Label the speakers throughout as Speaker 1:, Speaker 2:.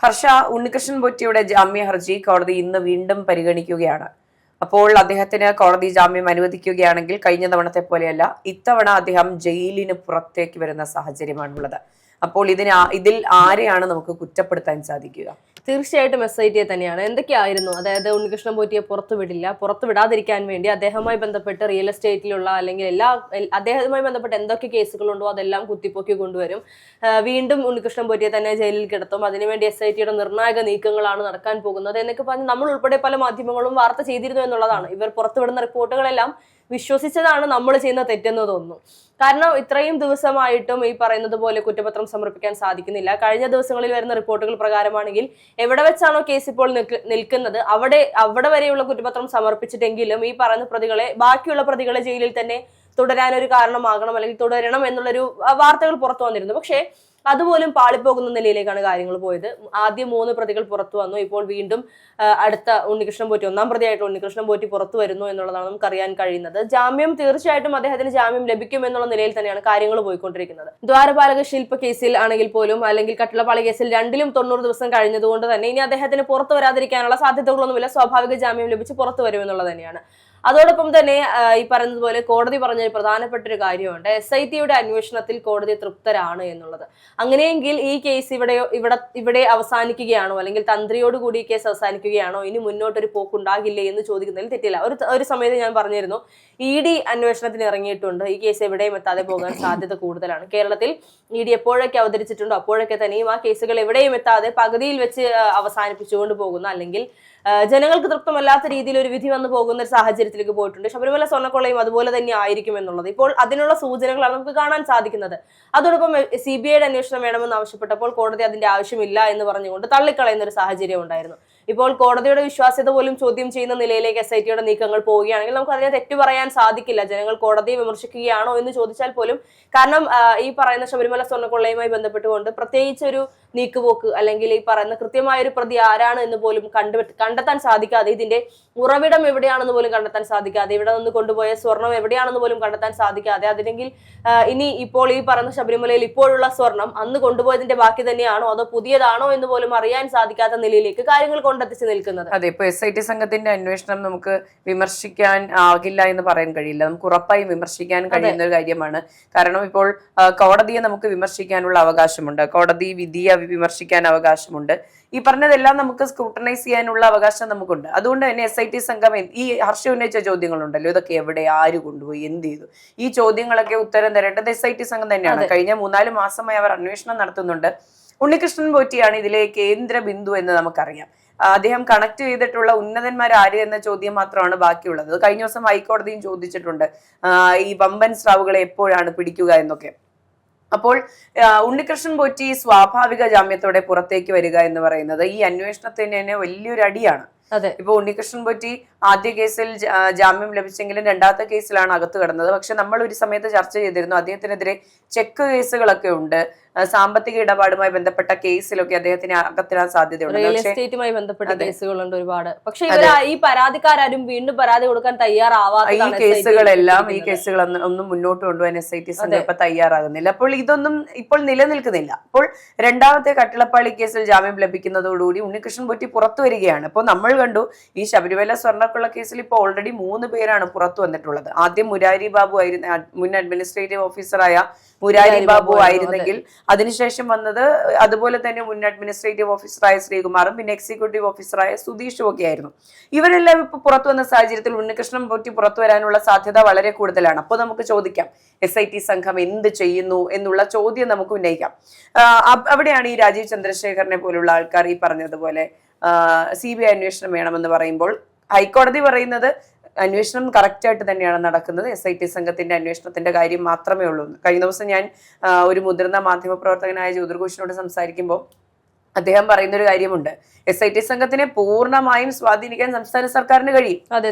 Speaker 1: ഹർഷ, ഉണ്ണികൃഷ്ണൻ പൊറ്റിയുടെ ജാമ്യ ഹർജി കോടതി ഇന്ന് വീണ്ടും പരിഗണിക്കുകയാണ്. അപ്പോൾ അദ്ദേഹത്തിന് കോടതി ജാമ്യം അനുവദിക്കുകയാണെങ്കിൽ കഴിഞ്ഞ തവണത്തെ പോലെയല്ല, ഇത്തവണ അദ്ദേഹം ജയിലിന് പുറത്തേക്ക് വരുന്ന സാഹചര്യമാണുള്ളത്. അപ്പോൾ ഇതിൽ ആരെയാണ് നമുക്ക് കുറ്റപ്പെടുത്താൻ സാധിക്കുക?
Speaker 2: തീർച്ചയായിട്ടും SIT തന്നെയാണ്. എന്തൊക്കെയായിരുന്നു, അതായത് ഉണ്ണികൃഷ്ണൻ പോറ്റിയെ പുറത്തുവിടാതിരിക്കാൻ വേണ്ടി അദ്ദേഹവുമായി ബന്ധപ്പെട്ട് റിയൽ എസ്റ്റേറ്റിലുള്ള അല്ലെങ്കിൽ അദ്ദേഹവുമായി ബന്ധപ്പെട്ട് എന്തൊക്കെ കേസുകളുണ്ടോ അതെല്ലാം കുത്തിപ്പൊക്കി കൊണ്ടുവരും. വീണ്ടും ഉണ്ണികൃഷ്ണൻ പോറ്റിയെ തന്നെ ജയിലിൽ കിടത്തും. അതിനുവേണ്ടി SITയുടെ നിർണായക നീക്കങ്ങളാണ് നടക്കാൻ പോകുന്നത് എന്നൊക്കെ പറഞ്ഞ് നമ്മൾ ഉൾപ്പെടെ പല മാധ്യമങ്ങളും വാർത്ത ചെയ്തിരുന്നു എന്നുള്ളതാണ്. ഇവർ പുറത്തുവിടുന്ന റിപ്പോർട്ടുകളെല്ലാം വിശ്വസിച്ചതാണ് നമ്മൾ ചെയ്യുന്ന തെറ്റെന്ന് തോന്നുന്നു. കാരണം ഇത്രയും ദിവസമായിട്ടും ഈ പറയുന്നത് പോലെ കുറ്റപത്രം സമർപ്പിക്കാൻ സാധിക്കുന്നില്ല. കഴിഞ്ഞ ദിവസങ്ങളിൽ വരുന്ന റിപ്പോർട്ടുകൾ പ്രകാരമാണെങ്കിൽ എവിടെ വെച്ചാണോ കേസ് ഇപ്പോൾ നിൽക്കുന്നത് അവിടെ വരെയുള്ള കുറ്റപത്രം സമർപ്പിച്ചിട്ടെങ്കിലും ഈ പറയുന്ന പ്രതികളെ, ബാക്കിയുള്ള പ്രതികളെ ജയിലിൽ തന്നെ തുടരാനൊരു കാരണമാകണം അല്ലെങ്കിൽ തുടരണം എന്നുള്ളൊരു വാർത്തകൾ പുറത്തു വന്നിരുന്നു. പക്ഷേ അതുപോലും പാളിപ്പോകുന്ന നിലയിലേക്കാണ് കാര്യങ്ങൾ പോയത്. ആദ്യം 3 പ്രതികൾ പുറത്തു വന്നു. ഇപ്പോൾ വീണ്ടും അടുത്ത ഉണ്ണികൃഷ്ണൻ പോറ്റി, 1ാം പ്രതിയായിട്ട് ഉണ്ണികൃഷ്ണൻ പോറ്റി പുറത്തു വരുന്നു എന്നുള്ളതാണ് നമുക്ക് അറിയാൻ കഴിയുന്നത്. ജാമ്യം തീർച്ചയായിട്ടും അദ്ദേഹത്തിന് ജാമ്യം ലഭിക്കും എന്നുള്ള നിലയിൽ തന്നെയാണ് കാര്യങ്ങൾ പോയിക്കൊണ്ടിരിക്കുന്നത്. ദ്വാരപാലക ശില്പ കേസിൽ ആണെങ്കിൽ പോലും അല്ലെങ്കിൽ കട്ടിളപ്പാളി കേസിൽ 2ലും 90 ദിവസം കഴിഞ്ഞതുകൊണ്ട് തന്നെ ഇനി അദ്ദേഹത്തിന് പുറത്തു വരാതിരിക്കാനുള്ള സാധ്യതകളൊന്നുമില്ല. സ്വാഭാവിക ജാമ്യം ലഭിച്ച് പുറത്തു വരുമെന്നുള്ളത് തന്നെയാണ്. അതോടൊപ്പം തന്നെ ഈ പറയുന്നതുപോലെ കോടതി പറഞ്ഞ ഒരു പ്രധാനപ്പെട്ട ഒരു കാര്യമുണ്ട്. SITയുടെ അന്വേഷണത്തിൽ കോടതി തൃപ്തരാണ് എന്നുള്ളത്. അങ്ങനെയെങ്കിൽ ഈ കേസ് ഇവിടെ അവസാനിക്കുകയാണോ, അല്ലെങ്കിൽ തന്ത്രിയോടുകൂടി ഈ കേസ് അവസാനിക്കുകയാണോ, ഇനി മുന്നോട്ടൊരു പോക്കുണ്ടാകില്ലേ എന്ന് ചോദിക്കുന്നതിൽ തെറ്റില്ല. ഒരു സമയത്ത് ഞാൻ പറഞ്ഞിരുന്നു, ED അന്വേഷണത്തിന് ഇറങ്ങിയിട്ടുണ്ട്. ഈ കേസ് എവിടെയും എത്താതെ പോകാൻ സാധ്യത കൂടുതലാണ്. കേരളത്തിൽ ED എപ്പോഴൊക്കെ അവതരിച്ചിട്ടുണ്ടോ അപ്പോഴൊക്കെ തന്നെയും ആ കേസുകൾ എവിടെയും എത്താതെ പകുതിയിൽ വെച്ച് അവസാനിപ്പിച്ചുകൊണ്ട് പോകുന്ന, അല്ലെങ്കിൽ ജനങ്ങൾക്ക് തൃപ്തമല്ലാത്ത രീതിയിൽ ഒരു വിധി വന്നു പോകുന്ന ഒരു സാഹചര്യത്തിലേക്ക് പോയിട്ടുണ്ട്. ശബരിമല സ്വർണ്ണക്കൊള്ളയും അതുപോലെ തന്നെ ആയിരിക്കും എന്നുള്ളത് ഇപ്പോൾ അതിനുള്ള സൂചനകളാണ് നമുക്ക് കാണാൻ സാധിക്കുന്നത്. അതോടൊപ്പം CBIയുടെ അന്വേഷണം വേണമെന്ന് ആവശ്യപ്പെട്ടപ്പോൾ കോടതി അതിന്റെ ആവശ്യമില്ല എന്ന് പറഞ്ഞുകൊണ്ട് തള്ളിക്കളയുന്ന ഒരു സാഹചര്യം ഉണ്ടായിരുന്നു. ഇപ്പോൾ കോടതിയുടെ വിശ്വാസ്യത പോലും ചോദ്യം ചെയ്യുന്ന നിലയിലേക്ക് SITയുടെ നീക്കങ്ങൾ പോവുകയാണെങ്കിൽ നമുക്ക് അതിനെ തെറ്റു പറയാൻ സാധിക്കില്ല. ജനങ്ങൾ കോടതിയെ വിമർശിക്കുകയാണോ എന്ന് ചോദിച്ചാൽ പോലും, കാരണം ഈ പറയുന്ന ശബരിമല സ്വർണ്ണക്കൊള്ളയുമായി ബന്ധപ്പെട്ടുകൊണ്ട് പ്രത്യേകിച്ച് ഒരു നീക്കുപോക്ക് അല്ലെങ്കിൽ ഈ പറയുന്ന കൃത്യമായ ഒരു പ്രതി ആരാണ് എന്ന് പോലും കണ്ടെത്താൻ സാധിക്കാതെ, ഇതിന്റെ ഉറവിടം എവിടെയാണെന്ന് പോലും കണ്ടെത്താൻ സാധിക്കാതെ, ഇവിടെ നിന്ന് കൊണ്ടുപോയ സ്വർണം എവിടെയാണെന്ന് പോലും കണ്ടെത്താൻ സാധിക്കാതെ, അതിനെങ്കിൽ ഇനി ഇപ്പോൾ ഈ പറയുന്ന ശബരിമലയിൽ ഇപ്പോഴുള്ള സ്വർണം അന്ന് കൊണ്ടുപോയതിന്റെ ബാക്കി തന്നെയാണോ അതോ പുതിയതാണോ എന്ന് പോലും അറിയാൻ സാധിക്കാത്ത നിലയിലേക്ക് കാര്യങ്ങൾ കൊണ്ടെത്തിച്ച് നിൽക്കുന്നത്.
Speaker 1: അതെ, ഇപ്പൊ SIT സംഘത്തിന്റെ അന്വേഷണം നമുക്ക് വിമർശിക്കാൻ ആകില്ല എന്ന് പറയാൻ കഴിയില്ല. നമുക്ക് ഉറപ്പായും വിമർശിക്കാൻ കഴിയുന്ന ഒരു കാര്യമാണ്. കാരണം ഇപ്പോൾ കോടതിയെ നമുക്ക് വിമർശിക്കാനുള്ള അവകാശമുണ്ട്, കോടതി വിധിയെ വിമർശിക്കാൻ അവകാശമുണ്ട്. ഈ പറഞ്ഞതെല്ലാം നമുക്ക് സ്ക്രൂട്ടനൈസ് ചെയ്യാനുള്ള അവകാശം നമുക്കുണ്ട്. അതുകൊണ്ട് തന്നെ SIT സംഘം ഈ ഹർഷ ഉന്നയിച്ച ചോദ്യങ്ങളുണ്ടല്ലോ, ഇതൊക്കെ എവിടെ, ആര് കൊണ്ടുപോയി, എന്ത് ചെയ്തു, ഈ ചോദ്യങ്ങളൊക്കെ ഉത്തരം തരേണ്ടത് SIT സംഘം തന്നെയാണ്. കഴിഞ്ഞ 3-4 മാസമായി അവർ അന്വേഷണം നടത്തുന്നുണ്ട്. ഉണ്ണികൃഷ്ണൻ പോറ്റിയാണ് ഇതിലെ കേന്ദ്ര ബിന്ദു എന്ന് നമുക്കറിയാം. അദ്ദേഹം കണക്ട് ചെയ്തിട്ടുള്ള ഉന്നതന്മാർ ആര് എന്ന ചോദ്യം മാത്രമാണ് ബാക്കിയുള്ളത്. കഴിഞ്ഞ ദിവസം ഹൈക്കോടതിയും ചോദിച്ചിട്ടുണ്ട്, ഈ വമ്പൻ സ്രാവുകളെ എപ്പോഴാണ് പിടിക്കുക എന്നൊക്കെ. അപ്പോൾ ഉണ്ണികൃഷ്ണൻ പോറ്റി സ്വാഭാവിക ജാമ്യത്തോടെ പുറത്തേക്ക് വരിക എന്ന് പറയുന്നത് ഈ അന്വേഷണത്തിന് തന്നെ വലിയൊരു അടിയാണ്. ഇപ്പൊ ഉണ്ണികൃഷ്ണൻ പോറ്റി ആദ്യ കേസിൽ ജാമ്യം ലഭിച്ചെങ്കിലും 2ാമത്തെ കേസിലാണ് അകത്ത് കിടന്നത്. പക്ഷെ നമ്മൾ ഒരു സമയത്ത് ചർച്ച ചെയ്തിരുന്നു, അദ്ദേഹത്തിനെതിരെ ചെക്ക് കേസുകളൊക്കെ ഉണ്ട്, സാമ്പത്തിക ഇടപാടുമായി ബന്ധപ്പെട്ട കേസിലൊക്കെ അദ്ദേഹത്തിന് അകത്തിടാൻ സാധ്യതയുണ്ട്.
Speaker 2: റിയൽ എസ്റ്റേറ്റുമായി ബന്ധപ്പെട്ട കേസുകളുണ്ട് ഒരുപാട്. പക്ഷെ ഈ പരാതിക്കാരും വീണ്ടും പരാതി കൊടുക്കാൻ തയ്യാറാവാത്ത
Speaker 1: ഈ കേസുകൾ ഒന്നും മുന്നോട്ട് കൊണ്ടുപോകാൻ SIT സംഘം ഇപ്പൊ തയ്യാറാകുന്നില്ല. അപ്പോൾ ഇതൊന്നും ഇപ്പോൾ നിലനിൽക്കുന്നില്ല. അപ്പോൾ 2ാമത്തെ കട്ടിളപ്പാളി കേസിൽ ജാമ്യം ലഭിക്കുന്നതോടുകൂടി ഉണ്ണികൃഷ്ണൻ പോറ്റി പുറത്തു വരികയാണ്. അപ്പോൾ നമ്മൾ കണ്ടു, ഈ ശബരിമല സ്വർണ്ണക്കൊള്ള കേസിൽ ഇപ്പോൾ ഓൾറെഡി 3 പേരാണ് പുറത്തു വന്നിട്ടുള്ളത്. ആദ്യം മുരാരി ബാബു ആയിരുന്നു, മുൻ അഡ്മിനിസ്ട്രേറ്റീവ് ഓഫീസറായ മുരാരി ബാബു ആയിരുന്നെങ്കിൽ അതിനുശേഷം വന്നത് അതുപോലെ തന്നെ മുൻ അഡ്മിനിസ്ട്രേറ്റീവ് ഓഫീസറായ ശ്രീകുമാറും പിന്നെ എക്സിക്യൂട്ടീവ് ഓഫീസറായ സുധീഷും ഒക്കെ ആയിരുന്നു. ഇവരെല്ലാം ഇപ്പൊ പുറത്തു വന്ന സാഹചര്യത്തിൽ ഉണ്ണികൃഷ്ണൻ പോറ്റി പുറത്തു വരാനുള്ള സാധ്യത വളരെ കൂടുതലാണ്. അപ്പോൾ നമുക്ക് ചോദിക്കാം, SIT സംഘം എന്ത് ചെയ്യുന്നു എന്നുള്ള ചോദ്യം നമുക്ക് ഉന്നയിക്കാം. അവിടെയാണ് ഈ രാജീവ് ചന്ദ്രശേഖരനെ പോലുള്ള ആൾക്കാർ ഈ പറഞ്ഞതുപോലെ CBI അന്വേഷണം വേണമെന്ന് പറയുമ്പോൾ ഹൈക്കോടതി പറയുന്നത് അന്വേഷണം കറക്റ്റ് ആയിട്ട് തന്നെയാണ് നടക്കുന്നത്, SIT സംഘത്തിന്റെ അന്വേഷണത്തിന്റെ കാര്യം മാത്രമേ ഉള്ളൂ. കഴിഞ്ഞ ദിവസം ഞാൻ ഒരു മുതിർന്ന മാധ്യമ പ്രവർത്തകനായ ജ്യോതിർഘോഷിനോട് സംസാരിക്കുമ്പോൾ അദ്ദേഹം പറയുന്നൊരു കാര്യമുണ്ട്, SIT സംഘത്തിനെ പൂർണ്ണമായും സ്വാധീനിക്കാൻ സംസ്ഥാന സർക്കാരിന് കഴിയും.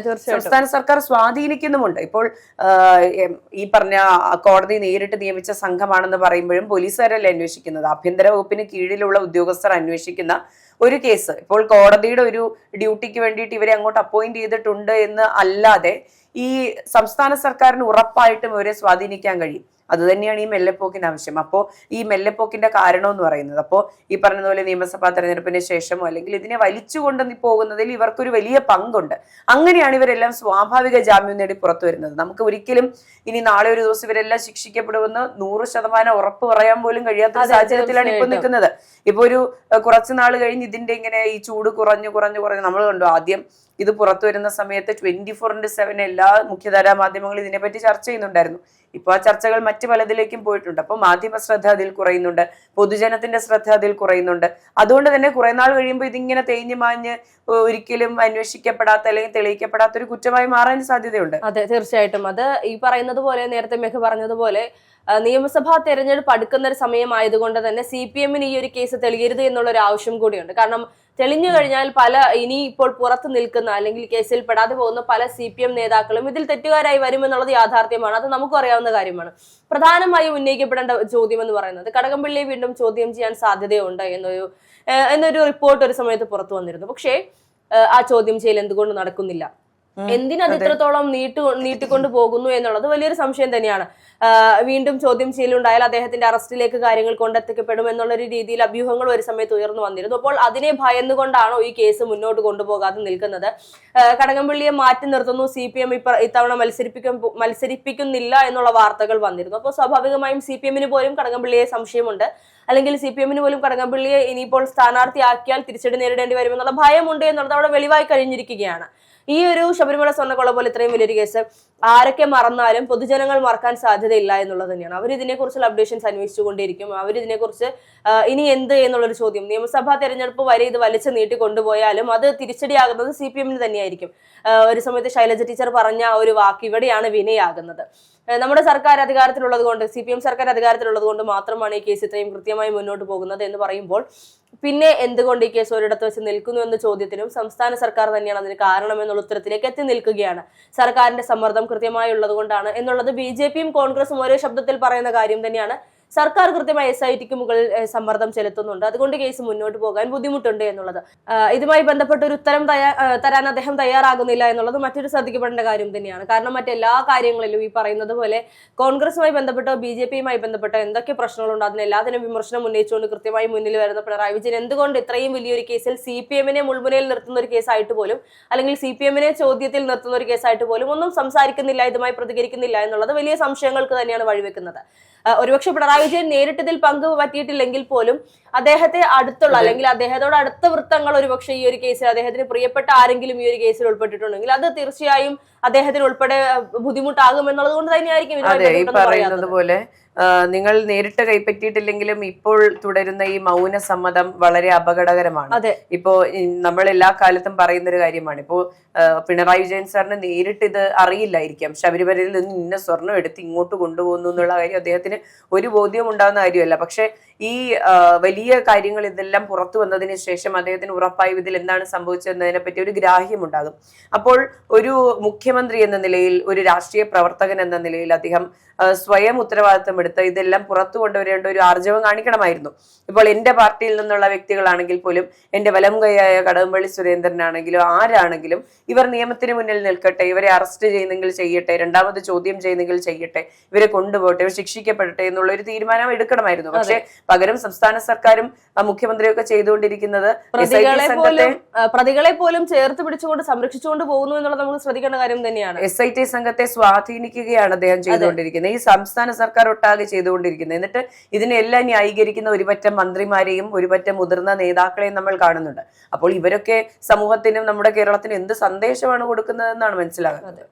Speaker 1: സംസ്ഥാന സർക്കാർ സ്വാധീനിക്കുന്നുമുണ്ട്. ഇപ്പോൾ ഈ പറഞ്ഞ കോടതി നേരിട്ട് നിയമിച്ച സംഘമാണെന്ന് പറയുമ്പോഴും പോലീസുകാരല്ലേ അന്വേഷിക്കുന്നത്, ആഭ്യന്തര വകുപ്പിന് കീഴിലുള്ള ഉദ്യോഗസ്ഥർ അന്വേഷിക്കുന്ന ഒരു കേസ് ഇപ്പോൾ കോടതിയുടെ ഒരു ഡ്യൂട്ടിക്ക് വേണ്ടിയിട്ട് ഇവരെ അങ്ങോട്ട് അപ്പോയിന്റ് ചെയ്തിട്ടുണ്ട് എന്ന് അല്ലാതെ ഈ സംസ്ഥാന സർക്കാരിന് ഉറപ്പായിട്ടും ഇവരെ സ്വാധീനിക്കാൻ കഴിയും. അത് തന്നെയാണ് ഈ മെല്ലെപ്പോക്കിന് ആവശ്യം. അപ്പോൾ ഈ മെല്ലെപ്പോക്കിന്റെ കാരണം എന്ന് പറയുന്നത്, അപ്പോൾ ഈ പറഞ്ഞതുപോലെ നിയമസഭാ തെരഞ്ഞെടുപ്പിന് ശേഷമോ അല്ലെങ്കിൽ ഇതിനെ വലിച്ചുകൊണ്ട് പോകുന്നതിൽ ഇവർക്കൊരു വലിയ പങ്കുണ്ട്. അങ്ങനെയാണ് ഇവരെല്ലാം സ്വാഭാവിക ജാമ്യം നേടി പുറത്തു വരുന്നത്. നമുക്ക് ഒരിക്കലും ഇനി നാളെ ഒരു ദിവസം ഇവരെല്ലാം ശിക്ഷിക്കപ്പെടുമെന്ന് 100% ഉറപ്പ് പറയാൻ പോലും കഴിയാത്ത സാഹചര്യത്തിലാണ് ഇപ്പൊ നിൽക്കുന്നത്. ഇപ്പൊ ഒരു കുറച്ചു നാൾ കഴിഞ്ഞ് ഇതിന്റെ ഇങ്ങനെ ഈ ചൂട് കുറഞ്ഞു നമ്മൾ കണ്ടു. ആദ്യം ഇത് പുറത്തു വരുന്ന സമയത്ത് 24/7 എല്ലാ മുഖ്യധാരാ മാധ്യമങ്ങളും ഇതിനെപ്പറ്റി ചർച്ച ചെയ്യുന്നുണ്ടായിരുന്നു. ഇപ്പൊ ആ ചർച്ചകൾ മറ്റു പലതിലേക്കും പോയിട്ടുണ്ട്. അപ്പൊ മാധ്യമ ശ്രദ്ധ അതിൽ കുറയുന്നുണ്ട്, പൊതുജനത്തിന്റെ ശ്രദ്ധ അതിൽ കുറയുന്നുണ്ട്. അതുകൊണ്ട് തന്നെ കുറെ നാൾ കഴിയുമ്പോൾ ഇതിങ്ങനെ തേഞ്ഞു മാഞ്ഞ് ഒരിക്കലും അന്വേഷിക്കപ്പെടാത്ത അല്ലെങ്കിൽ തെളിയിക്കപ്പെടാത്ത ഒരു കുറ്റമായി മാറാൻ സാധ്യതയുണ്ട്.
Speaker 2: അതെ, തീർച്ചയായിട്ടും. അത് ഈ പറയുന്നത് പോലെ, നേരത്തെ മെഹ പറഞ്ഞതുപോലെ നിയമസഭാ തെരഞ്ഞെടുപ്പ് അടുക്കുന്ന ഒരു സമയമായതുകൊണ്ട് തന്നെ CPM-ന് ഈ ഒരു കേസ് തെളിയരുത് എന്നുള്ള ഒരു ആവശ്യം കൂടിയുണ്ട്. കാരണം തെളിഞ്ഞു കഴിഞ്ഞാൽ ഇനി ഇപ്പോൾ പുറത്തു നിൽക്കുന്ന അല്ലെങ്കിൽ കേസിൽ പെടാതെ പോകുന്ന പല CPM നേതാക്കളും ഇതിൽ തെറ്റുകാരായി വരുമെന്നുള്ളത് യാഥാർത്ഥ്യമാണ്. അത് നമുക്കും അറിയാവുന്ന കാര്യമാണ്. പ്രധാനമായും ഉന്നയിക്കപ്പെടേണ്ട ചോദ്യം എന്ന് പറയുന്നത് കടകംപള്ളിയെ വീണ്ടും ചോദ്യം ചെയ്യാൻ സാധ്യതയുണ്ട് എന്നൊരു റിപ്പോർട്ട് ഒരു സമയത്ത് പുറത്തു വന്നിരുന്നു. പക്ഷേ ആ ചോദ്യം ചെയ്യൽ എന്തുകൊണ്ട് നടക്കുന്നില്ല, എന്തിനത് ഇത്രത്തോളം നീട്ടിക്കൊണ്ടു പോകുന്നു എന്നുള്ളത് വലിയൊരു സംശയം തന്നെയാണ്. വീണ്ടും ചോദ്യം ചെയ്യലുണ്ടായാൽ അദ്ദേഹത്തിന്റെ അറസ്റ്റിലേക്ക് കാര്യങ്ങൾ കൊണ്ടെത്തിക്കപ്പെടും എന്നുള്ളൊരു രീതിയിൽ അഭ്യൂഹങ്ങൾ ഒരു സമയത്ത് ഉയർന്നു വന്നിരുന്നു. അപ്പോൾ അതിനെ ഭയന്നുകൊണ്ടാണോ ഈ കേസ് മുന്നോട്ട് കൊണ്ടുപോകാതെ നിൽക്കുന്നത്? കടകംപള്ളിയെ മാറ്റി നിർത്തുന്നു, CPM ഇത്തവണ മത്സരിപ്പിക്കുന്നില്ല എന്നുള്ള വാർത്തകൾ വന്നിരുന്നു. അപ്പോൾ സ്വാഭാവികമായും CPM-ന് പോലും കടകംപള്ളിയെ സംശയമുണ്ട്, അല്ലെങ്കിൽ CPM-ന് പോലും കടകംപള്ളിയെ ഇനിയിപ്പോൾ സ്ഥാനാർത്ഥിയാക്കിയാൽ തിരിച്ചടി നേരിടേണ്ടി വരുമെന്നുള്ള ഭയമുണ്ട് എന്നുള്ളത് അവിടെ വെളിവായി കഴിഞ്ഞിരിക്കുകയാണ്. ഈ ഒരു ശബരിമല സ്വർണ്ണക്കൊള്ള പോലെ ഇത്രയും വലിയൊരു കേസ് ആരൊക്കെ മറന്നാലും പൊതുജനങ്ങൾ മറക്കാൻ സാധ്യതയില്ല എന്നുള്ളത് തന്നെയാണ്. അവരിതിനെക്കുറിച്ചുള്ള അപ്ഡേഷൻസ് അന്വേഷിച്ചുകൊണ്ടിരിക്കും. അവരിതിനെക്കുറിച്ച് ഇനി എന്ത് എന്നുള്ളൊരു ചോദ്യം, നിയമസഭാ തെരഞ്ഞെടുപ്പ് വരെ ഇത് വലിച്ചു നീട്ടി കൊണ്ടുപോയാലും അത് തിരിച്ചടിയാകുന്നത് CPM-ന് തന്നെയായിരിക്കും. ഒരു സമയത്ത് ശൈലജ ടീച്ചർ പറഞ്ഞ ഒരു വാക്ക് ഇവിടെയാണ് വിനയാകുന്നത്. നമ്മുടെ സർക്കാർ അധികാരത്തിലുള്ളത് കൊണ്ട്, CPM സർക്കാർ അധികാരത്തിലുള്ളത് കൊണ്ട് മാത്രമാണ് ഈ കേസ് ഇത്രയും കൃത്യമായി മുന്നോട്ട് പോകുന്നത് എന്ന് പറയുമ്പോൾ പിന്നെ എന്തുകൊണ്ട് ഈ കേസ് ഒരിടത്ത് വെച്ച് നിൽക്കുന്നു എന്ന ചോദ്യത്തിനും സംസ്ഥാന സർക്കാർ തന്നെയാണ് അതിന് കാരണമെന്നുള്ള ഉത്തരത്തിലേക്ക് എത്തി നിൽക്കുകയാണ്. സർക്കാരിന്റെ സമ്മർദ്ദം കൃത്യമായി ഉള്ളത് കൊണ്ടാണ് എന്നുള്ളത് BJP-യും കോൺഗ്രസും ഒരേ ശബ്ദത്തിൽ പറയുന്ന കാര്യം തന്നെയാണ്. സർക്കാർ കൃത്യമായി SIT-ക്ക് മുകളിൽ സമ്മർദ്ദം ചെലുത്തുന്നുണ്ട്, അതുകൊണ്ട് കേസ് മുന്നോട്ട് പോകാൻ ബുദ്ധിമുട്ടുണ്ട് എന്നുള്ളത്. ഇതുമായി ബന്ധപ്പെട്ട ഒരു ഉത്തരം തരാൻ അദ്ദേഹം തയ്യാറാകുന്നില്ല എന്നുള്ളത് മറ്റൊരു ശ്രദ്ധിക്കപ്പെടേണ്ട കാര്യം തന്നെയാണ്. കാരണം മറ്റെല്ലാ കാര്യങ്ങളിലും ഈ പറയുന്നത് പോലെ കോൺഗ്രസുമായി ബന്ധപ്പെട്ടോ BJP-യുമായി ബന്ധപ്പെട്ടോ എന്തൊക്കെ പ്രശ്നങ്ങളുണ്ടോ അതിനെല്ലാത്തിനും വിമർശനം ഉന്നയിച്ചുകൊണ്ട് കൃത്യമായി മുന്നിൽ വരുന്ന പിണറായി വിജയൻ എന്തുകൊണ്ട് ഇത്രയും വലിയൊരു കേസിൽ CPM-നെ മുൾമുനയിൽ നിർത്തുന്ന ഒരു കേസായിട്ട് പോലും, അല്ലെങ്കിൽ CPM-നെ ചോദ്യത്തിൽ നിർത്തുന്ന ഒരു കേസായിട്ട് പോലും ഒന്നും സംസാരിക്കുന്നില്ല, ഇതുമായി പ്രതികരിക്കുന്നില്ല എന്നുള്ളത് വലിയ സംശയങ്ങൾക്ക് തന്നെയാണ് വഴിവെക്കുന്നത്. ഒരുപക്ഷെ പിണറായി വിജയൻ നേരിട്ട് ഇതിൽ പങ്ക് പറ്റിയിട്ടില്ലെങ്കിൽ പോലും അദ്ദേഹത്തെ അടുത്തുള്ള അല്ലെങ്കിൽ അദ്ദേഹത്തോട് അടുത്ത വൃത്തങ്ങൾ ഒരുപക്ഷെ ഈ ഒരു കേസിൽ, അദ്ദേഹത്തിന് പ്രിയപ്പെട്ട ആരെങ്കിലും ഈ ഒരു കേസിൽ ഉൾപ്പെട്ടിട്ടുണ്ടെങ്കിൽ അത് തീർച്ചയായും അദ്ദേഹത്തിന് ഉൾപ്പെടെ ബുദ്ധിമുട്ടാകും എന്നുള്ളത് കൊണ്ട് തന്നെയായിരിക്കും
Speaker 1: പറയുന്നത് പോലെ നിങ്ങൾ നേരിട്ട് കൈപ്പറ്റിയിട്ടില്ലെങ്കിലും ഇപ്പോൾ തുടരുന്ന ഈ മൗന സമ്മതം വളരെ അപകടകരമാണ്. ഇപ്പോ നമ്മൾ എല്ലാ കാലത്തും പറയുന്ന ഒരു കാര്യമാണ്. ഇപ്പോ പിണറായി വിജയൻ സാറിന് നേരിട്ട് ഇത് അറിയില്ലായിരിക്കാം, ശബരിമലയിൽ നിന്ന് ഇന്ന സ്വർണം എടുത്ത് ഇങ്ങോട്ട് കൊണ്ടുപോകുന്നു എന്നുള്ള കാര്യം അദ്ദേഹത്തിന് ഒരു ബോധ്യവും ഉണ്ടാകുന്ന കാര്യമല്ല. പക്ഷെ ഈ വലിയ കാര്യങ്ങൾ ഇതെല്ലാം പുറത്തു വന്നതിന് ശേഷം അദ്ദേഹത്തിന് ഉറപ്പായും ഇതിൽ എന്താണ് സംഭവിച്ചതെന്നതിനെ പറ്റി ഒരു ഗ്രാഹ്യമുണ്ടാകും. അപ്പോൾ ഒരു മുഖ്യമന്ത്രി എന്ന നിലയിൽ, ഒരു രാഷ്ട്രീയ പ്രവർത്തകൻ എന്ന നിലയിൽ അദ്ദേഹം സ്വയം ഉത്തരവാദിത്തം എടുത്ത് ഇതെല്ലാം പുറത്തു കൊണ്ടുവരേണ്ട ഒരു ആർജവം കാണിക്കണമായിരുന്നു. ഇപ്പോൾ എന്റെ പാർട്ടിയിൽ നിന്നുള്ള വ്യക്തികളാണെങ്കിൽ പോലും, എന്റെ വലം കൈയായ കടകംപള്ളി സുരേന്ദ്രനാണെങ്കിലും ആരാണെങ്കിലും ഇവർ നിയമത്തിന് മുന്നിൽ നിൽക്കട്ടെ, ഇവരെ അറസ്റ്റ് ചെയ്യുന്നെങ്കിൽ ചെയ്യട്ടെ, രണ്ടാമത് ചോദ്യം ചെയ്യുന്നെങ്കിൽ ചെയ്യട്ടെ, ഇവരെ കൊണ്ടുപോട്ടെ, ഇവർ ശിക്ഷിക്കപ്പെടട്ടെ എന്നുള്ള ഒരു തീരുമാനം എടുക്കണമായിരുന്നു. പക്ഷെ പകരം സംസ്ഥാന സർക്കാരും മുഖ്യമന്ത്രിയൊക്കെ ചെയ്തുകൊണ്ടിരിക്കുന്നത്
Speaker 2: പ്രതികളെ പോലും ചേർത്ത് പിടിച്ചുകൊണ്ട് സംരക്ഷിച്ചുകൊണ്ട് പോകുന്നു എന്നുള്ളത് നമ്മൾ ശ്രദ്ധിക്കേണ്ട കാര്യം തന്നെയാണ്.
Speaker 1: SIT സംഘത്തെ സ്വാധീനിക്കുകയാണ് അദ്ദേഹം ചെയ്തുകൊണ്ടിരിക്കുന്നത്, ഈ സംസ്ഥാന സർക്കാർ ഒട്ടാകെ ചെയ്തുകൊണ്ടിരിക്കുന്നത്. എന്നിട്ട് ഇതിനെല്ലാം ന്യായീകരിക്കുന്ന ഒരുപറ്റം മന്ത്രിമാരെയും ഒരുപറ്റം മുതിർന്ന നേതാക്കളെയും നമ്മൾ കാണുന്നുണ്ട്. അപ്പോൾ ഇവരൊക്കെ സമൂഹത്തിനും നമ്മുടെ കേരളത്തിനും എന്ത് സന്ദേശമാണ് കൊടുക്കുന്നതെന്നാണ് മനസ്സിലാകുന്നത്.